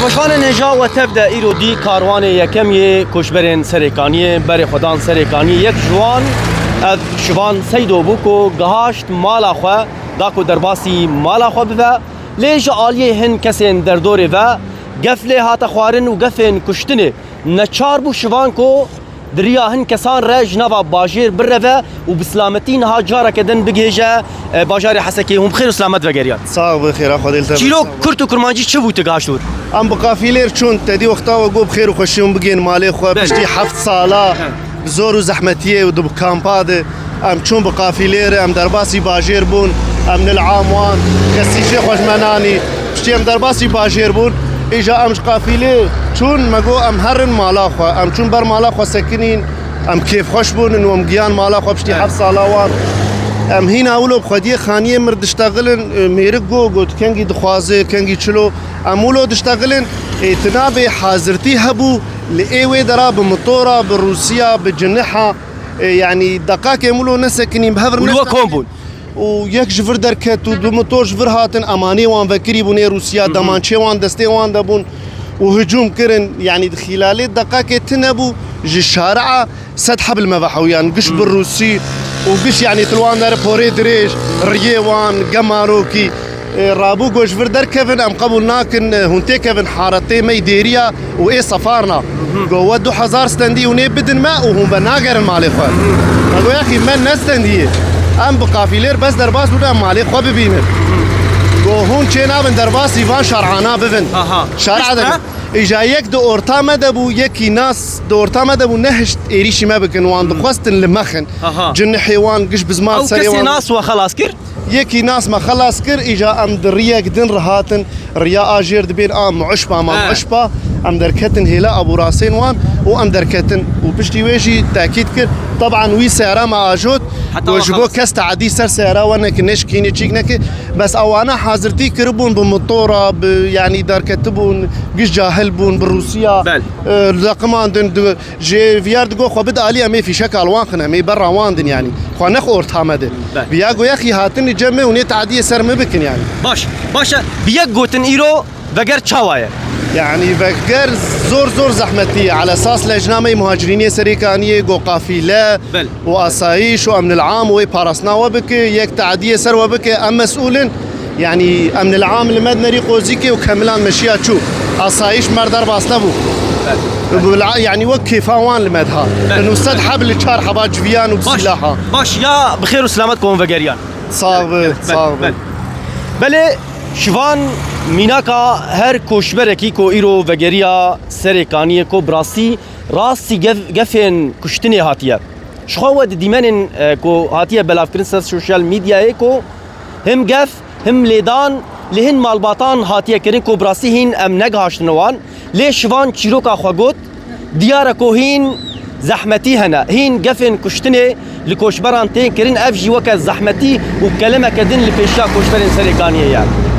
خوشوان نجا و تبدا ایرو دی کاروان یکمی کشبرین سرکانی بر خدان سرکانی یک جوان از شوان سیدو بوکو گهاشت مالا خو داکو درباسی مالا خو بو لیج عالیه هن کسین در دوره و گفله هات خوارن و گفن کشتنه نچار بو شوان کو دریا هن کسان رج نوا باجیر بره و بسلامتین ها جارا کدن بگیجه باجار حسکی هم بخیر و سلامت و گریان صاحب بخیر خدا دلته چیرو کرد و کرمانجی چه بود گاشتور ام بقافیلر چون تدی وقتا و گو بخیر و خوشیون بگین مالی خو پشتی 7 ساله زور و زحمتیه و دو کامپاده ام چون بقافیلر ام درباسی باجیر بون ام نلعاموان کسیجه خوشمنانی پشتی ام درباسی باجیر بون ایجا امش قافیله چون مگو ام هرن مالا خو ام چون بر مالا خو سکنین ام کیف خوش بونن و ام گیان مالا خو پشتی 7 ساله وان ام هنا اولو بخديه خانيه مرد اشتغلن ميرقو قلت كنجي دخوازي كنجي تشلو امولو دشتغلن اتنابي حاضرتي هبو لايوي درا بمطوره بالروسيا بجنحها يعني دقائق يمولو نسكنين بهفر ولو كومبون ويك جفر دركت وموتور جفر هاتن اماني وان فكري بوني روسيا دمانشي وان دستي وان دبون وهجوم كرن يعني خلال الدقائق تنبو جي الشارع سد حبل مفحويان قش بالروسي وقش يعني تلوان دار بوري دريج ريوان قماروكي رابو قوش فردر كيفن ام قبل ناكن هونتي كيفن حارتي مي ديريا وايه سفارنا قو ودو حزار ستندي وني بدن ما وهم بناقر المالي خوان قالوا يا اخي من نستندي ام بقافيلير بس درباس بودا مالي خو ببينن قو هون چينا بن درباس ايوان شرعانا ببن شارع ده اجا يك دو اورتا مدبو يكي ناس دو اورتا مدبو نهشت ايريشي ما بكن وان دخوستن لمخن جن حيوان قش بزمات سريوان او كسي ناس وخلاص كر يكي ناس ما خلاص كر اجا ام دريا قدن رهاتن ريا اجير دبين ام عشبه ما عشبه ام دركتن هلا ابو راسين وان وام دركتن وبشتي ويجي تاكيد كر طبعا وي سياره ما اجوت وجبو كاست عادي سر سياره وانا كنش كيني تشيكنك بس اوانا حاضرتي كربون بمطوره يعني دار كتبون قش جاهل بون بالروسيا رقمان دن جي فيار دغو خو بد علي امي في شكل وانخنا مي برا واندن يعني خو نخ اورتامده بياغو يا اخي هاتني جمع ونيت عادي سر مبكن يعني باش بيغوتن ايرو وغير تشاوايه يعني بقر زور زحمتي على اساس لجنامي مهاجرين سريكانيه جو قافله واسايش وامن العام وباراسنا وبك يك تعديه سر وبك ام مسؤول يعني امن العام المدني ريقوزيكي وكملان مشيات شو اسايش مردر باستبو يعني وكي فاوان المدها انه استد حبل شار حباج فيان وبسلاحه باش يا بخير وسلامتكم فقريان صاغ بله شوان میناکا هر کوشبرکی کو ایرو وگریا سرکانی کو براسی راستی گفن کشتنی هاتیه شخواد دیمن کو هاتیه بلاف کرنس سوشال میدیا کو هم گف هم لیدان لهن مالباتان هاتیه کرن کو براسی هین ام نگهاشتنوان لی شوان چیروکا خواگوت دیار کو هین زحمتي هنا هين قفن كشتني لكوشبران تين كرين افجي وكا زحمتي وكلمة كدن لبيشا كوشبرين سريكانية يعني